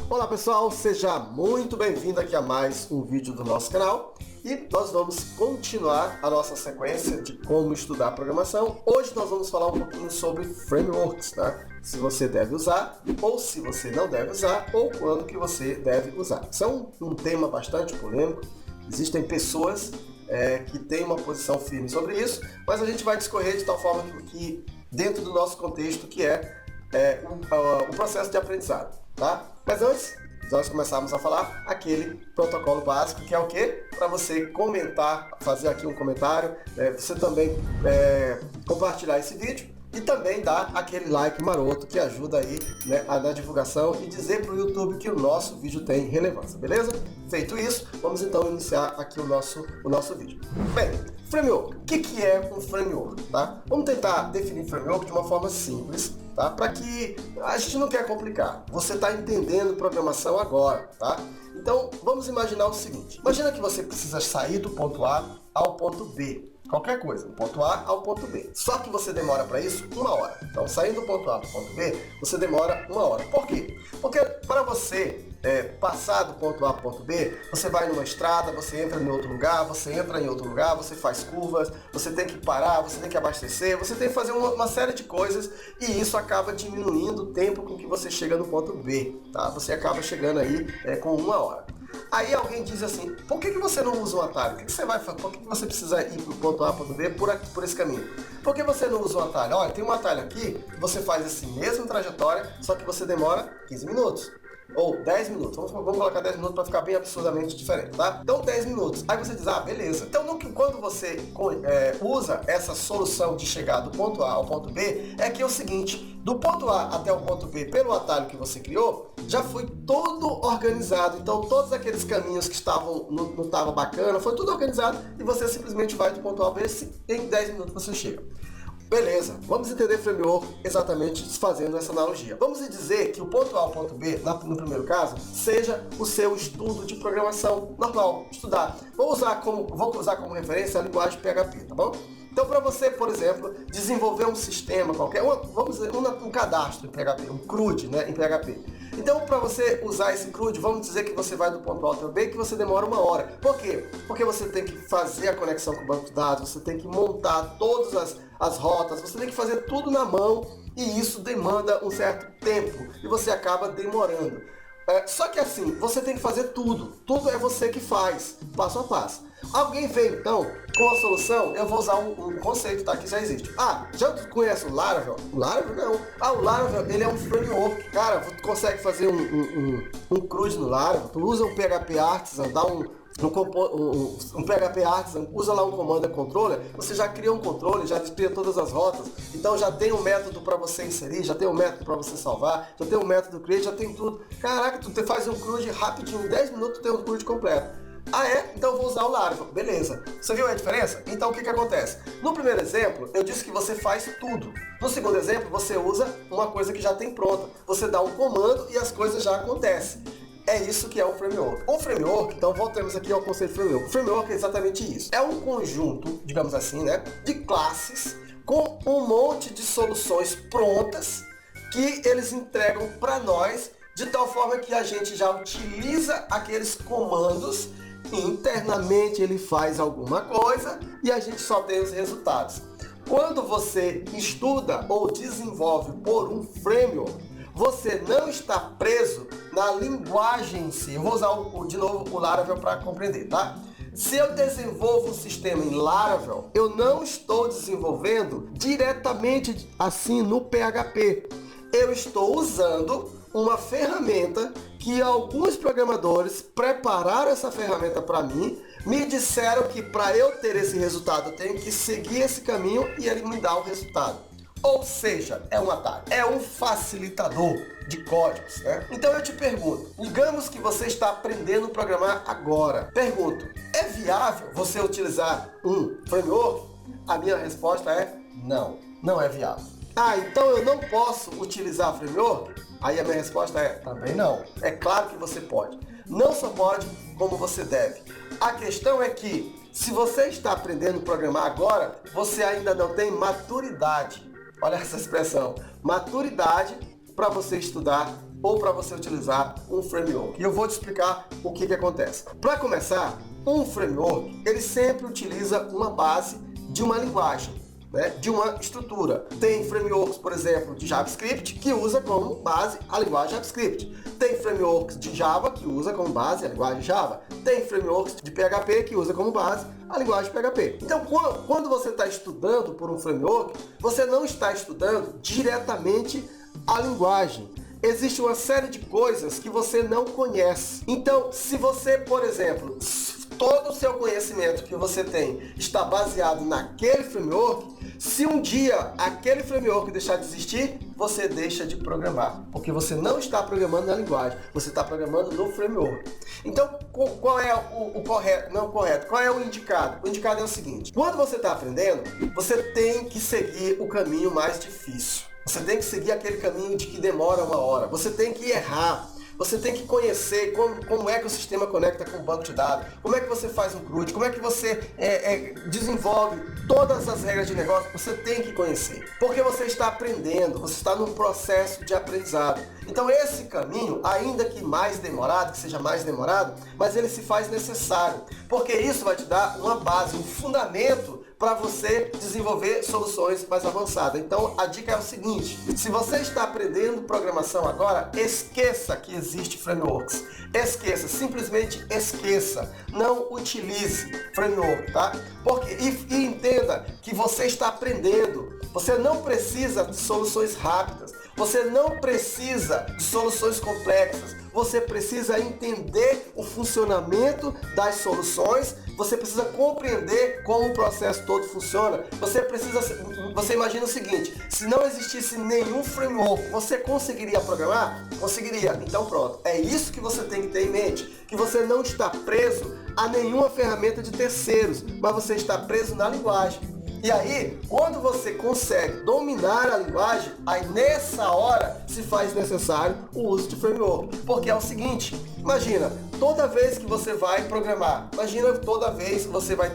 Olá pessoal, seja muito bem-vindo aqui a mais um vídeo do nosso canal e nós vamos continuar a nossa sequência de como estudar programação. Hoje nós vamos falar um pouquinho sobre frameworks, tá? Se você deve usar ou se você não deve usar ou quando que você deve usar. Isso é um tema bastante polêmico, existem pessoas que têm uma posição firme sobre isso, mas a gente vai discorrer de tal forma que dentro do nosso contexto que o processo de aprendizado, tá? Mas antes, nós começarmos a falar aquele protocolo básico, que é o quê? Para você comentar, fazer aqui um comentário, você também compartilhar esse vídeo e também dar aquele like maroto que ajuda aí, né, na divulgação e dizer para o YouTube que o nosso vídeo tem relevância, beleza? Feito isso, vamos então iniciar aqui o nosso vídeo. Bem, framework. O que é um framework? Tá? Vamos tentar definir framework de uma forma simples, tá? Para que a gente não quer complicar. Você está entendendo programação agora, tá? Então, vamos imaginar o seguinte. Imagina que você precisa sair do ponto A ao ponto B. Qualquer coisa, do ponto A ao ponto B. Só que você demora para isso 1 hora. Então, saindo do ponto A para o ponto B, você demora 1 hora. Por quê? Porque para você passar do ponto A para o ponto B, você vai numa estrada, você entra em outro lugar, você entra em outro lugar, você faz curvas, você tem que parar, você tem que abastecer, você tem que fazer uma série de coisas e isso acaba diminuindo o tempo com que você chega no ponto B, tá? Você acaba chegando aí com 1 hora. Aí alguém diz assim, por que você não usa um atalho? O que você vai fazer? Por que você precisa ir para o ponto A, ponto B por esse caminho? Por que você não usa um atalho? Olha, tem um atalho aqui que você faz assim, mesma trajetória, só que você demora 15 minutos. Ou 10 minutos, vamos colocar 10 minutos para ficar bem absurdamente diferente, tá? Então 10 minutos, aí você diz, beleza. Então quando você usa essa solução de chegar do ponto A ao ponto B, é que é o seguinte, do ponto A até o ponto B, pelo atalho que você criou, já foi todo organizado, então todos aqueles caminhos que não estavam bacana, foi tudo organizado e você simplesmente vai do ponto A ao B e em 10 minutos você chega. Beleza, vamos entender framework exatamente fazendo essa analogia. Vamos dizer que o ponto A ao ponto B, no primeiro caso, seja o seu estudo de programação normal, estudar. Vou usar como referência a linguagem PHP, tá bom? Então, para você, por exemplo, desenvolver um sistema qualquer, vamos dizer, um cadastro em PHP, um CRUD, né, em PHP. Então, para você usar esse CRUD, vamos dizer que você vai do ponto A ao B, que você demora 1 hora. Por quê? Porque você tem que fazer a conexão com o banco de dados, você tem que montar todas as rotas, você tem que fazer tudo na mão e isso demanda um certo tempo e você acaba demorando. Só que assim, você tem que fazer tudo é você que faz, passo a passo. Alguém vem então com a solução, eu vou usar um conceito, tá, que já existe. Já conhece o Laravel? O Laravel não. O Laravel, ele é um framework. Cara, tu consegue fazer um CRUD no Laravel, tu usa um PHP Artisan, dá um PHP Artisan, usa lá um comando controller, você já cria um controle, já cria todas as rotas, então já tem um método para você inserir, já tem um método para você salvar, já tem um método create, já tem tudo. Caraca, tu faz um CRUD rapidinho, em 10 minutos tu tem um CRUD completo. Então eu vou usar o Laravel. Beleza. Você viu a diferença? Então o que acontece? No primeiro exemplo, eu disse que você faz tudo. No segundo exemplo, você usa uma coisa que já tem pronta. Você dá um comando e as coisas já acontecem. É isso que é um framework. Um framework, então voltemos aqui ao conceito de framework. O framework é exatamente isso. É um conjunto, digamos assim, né, de classes com um monte de soluções prontas que eles entregam para nós de tal forma que a gente já utiliza aqueles comandos internamente, ele faz alguma coisa e a gente só tem os resultados. Quando você estuda ou desenvolve por um framework, você não está preso na linguagem em si. Eu vou usar de novo o Laravel para compreender, tá? Se eu desenvolvo um sistema em Laravel, eu não estou desenvolvendo diretamente assim no PHP. Eu estou usando uma ferramenta que alguns programadores prepararam essa ferramenta para mim, me disseram que para eu ter esse resultado eu tenho que seguir esse caminho e ele me dá o resultado. Ou seja, é um atalho, é um facilitador de códigos, né? Então eu te pergunto, digamos que você está aprendendo a programar agora. Pergunto, é viável você utilizar um framework? A minha resposta é não, não é viável. Então eu não posso utilizar framework? Aí a minha resposta é também não. É claro que você pode. Não só pode, como você deve. A questão é que, se você está aprendendo a programar agora, você ainda não tem maturidade. Olha essa expressão. Maturidade para você estudar ou para você utilizar um framework. E eu vou te explicar o que acontece. Para começar, um framework, ele sempre utiliza uma base de uma linguagem, né, de uma estrutura. Tem frameworks, por exemplo, de JavaScript, que usa como base a linguagem JavaScript. Tem frameworks de Java, que usa como base a linguagem Java. Tem frameworks de PHP, que usa como base a linguagem PHP. Então, quando você está estudando por um framework, você não está estudando diretamente a linguagem. Existe uma série de coisas que você não conhece. Então, se você, por exemplo, todo o seu conhecimento que você tem está baseado naquele framework, se um dia aquele framework deixar de existir, você deixa de programar, porque você não está programando na linguagem, você está programando no framework. Então, qual é o correto? Não correto. Qual é o indicado? O indicado é o seguinte: quando você está aprendendo, você tem que seguir o caminho mais difícil. Você tem que seguir aquele caminho de que demora uma hora. Você tem que errar. Você tem que conhecer como é que o sistema conecta com o banco de dados, como é que você faz um CRUD, como é que você desenvolve todas as regras de negócio. Você tem que conhecer, porque você está aprendendo, você está num processo de aprendizado. Então esse caminho, ainda que mais demorado, que seja mais demorado, mas ele se faz necessário, porque isso vai te dar uma base, um fundamento para você desenvolver soluções mais avançadas. Então a dica é o seguinte: se você está aprendendo programação agora, esqueça que existe frameworks. Esqueça, simplesmente esqueça. Não utilize framework, tá? E entenda que você está aprendendo. Você não precisa de soluções rápidas. Você não precisa de soluções complexas. Você precisa entender o funcionamento das soluções. Você precisa compreender como o processo todo funciona. Você imagina o seguinte: se não existisse nenhum framework, você conseguiria programar? Conseguiria. Então pronto. É isso que você tem que ter em mente. Que você não está preso a nenhuma ferramenta de terceiros, mas você está preso na linguagem. E aí, quando você consegue dominar a linguagem, aí nessa hora se faz necessário o uso de framework. Porque é o seguinte: imagina, toda vez que você vai programar, imagina toda vez que você vai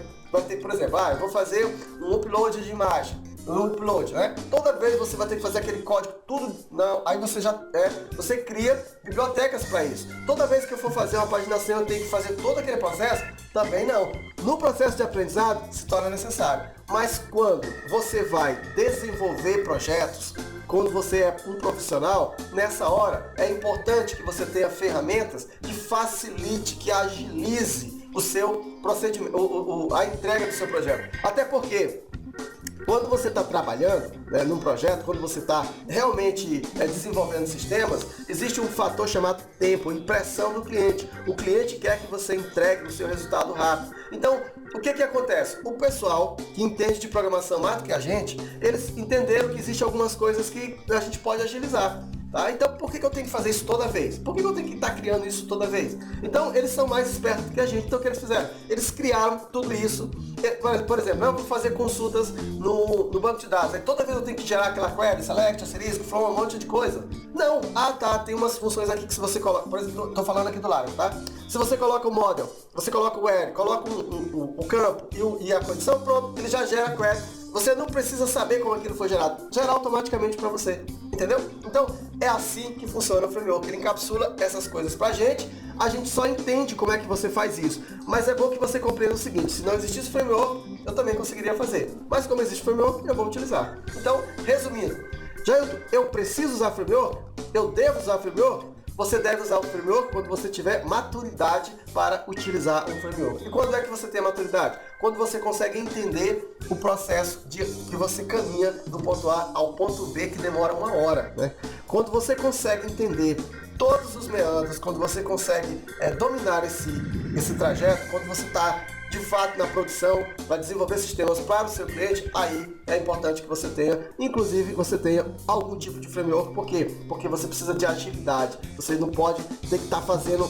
ter, por exemplo, eu vou fazer um upload de imagem. Um upload, né? Toda vez você vai ter que fazer aquele código, tudo, não, aí você cria bibliotecas para isso. Toda vez que eu for fazer uma paginação, eu tenho que fazer todo aquele processo? Também não. No processo de aprendizado, se torna necessário. Mas quando você vai desenvolver projetos, quando você é um profissional, nessa hora é importante que você tenha ferramentas que facilite, que agilize o seu procedimento, a entrega do seu projeto. Até porque quando você está trabalhando, né, num projeto, quando você está realmente desenvolvendo sistemas, existe um fator chamado tempo, impressão do cliente. O cliente quer que você entregue o seu resultado rápido. Então, o que acontece? O pessoal que entende de programação mais do que a gente, eles entenderam que existem algumas coisas que a gente pode agilizar. Tá? Então, por que eu tenho que fazer isso toda vez? Por que eu tenho que estar criando isso toda vez? Então, eles são mais espertos do que a gente. Então, o que eles fizeram? Eles criaram tudo isso. Por exemplo, eu vou fazer consultas no banco de dados. Aí, toda vez eu tenho que gerar aquela query, select, asterisk, from, um monte de coisa. Não. Tem umas funções aqui que se você coloca... Por exemplo, estou falando aqui do lado, tá? Se você coloca o model, você coloca o where, coloca o campo e a condição, pronto, ele já gera a query. Você não precisa saber como aquilo foi gerado. Gera automaticamente para você. Entendeu? Então, é assim que funciona o framework. Ele encapsula essas coisas pra gente. A gente só entende como é que você faz isso. Mas é bom que você compreenda o seguinte: se não existisse framework, eu também conseguiria fazer. Mas como existe framework, eu vou utilizar. Então, resumindo, eu preciso usar framework? Eu devo usar framework? Você deve usar o framework quando você tiver maturidade para utilizar um framework. E quando é que você tem a maturidade? Quando você consegue entender o processo que você caminha do ponto A ao ponto B, que demora uma hora, né? Quando você consegue entender todos os meandros, quando você consegue dominar esse trajeto, quando você está de fato na produção, para desenvolver sistemas para o seu cliente, aí é importante que você tenha, inclusive você tenha algum tipo de framework. Por quê? Porque você precisa de agilidade. Você não pode ter que estar fazendo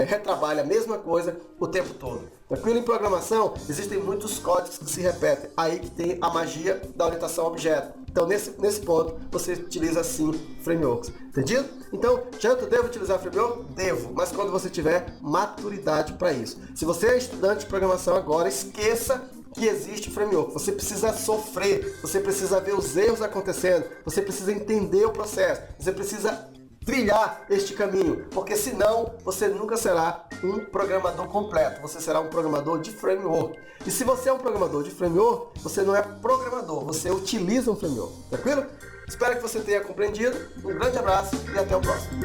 retrabalho, a mesma coisa o tempo todo. Tranquilo? Em programação, existem muitos códigos que se repetem. Aí que tem a magia da orientação a objeto. Então, nesse ponto, você utiliza sim frameworks. Entendido? Então, eu devo utilizar framework? Devo, mas quando você tiver maturidade para isso. Se você é estudante de programação agora, esqueça que existe framework. Você precisa sofrer, você precisa ver os erros acontecendo, você precisa entender o processo, você precisa trilhar este caminho, porque senão você nunca será um programador completo, você será um programador de framework. E se você é um programador de framework, você não é programador, você utiliza um framework, tranquilo? Espero que você tenha compreendido, um grande abraço e até o próximo.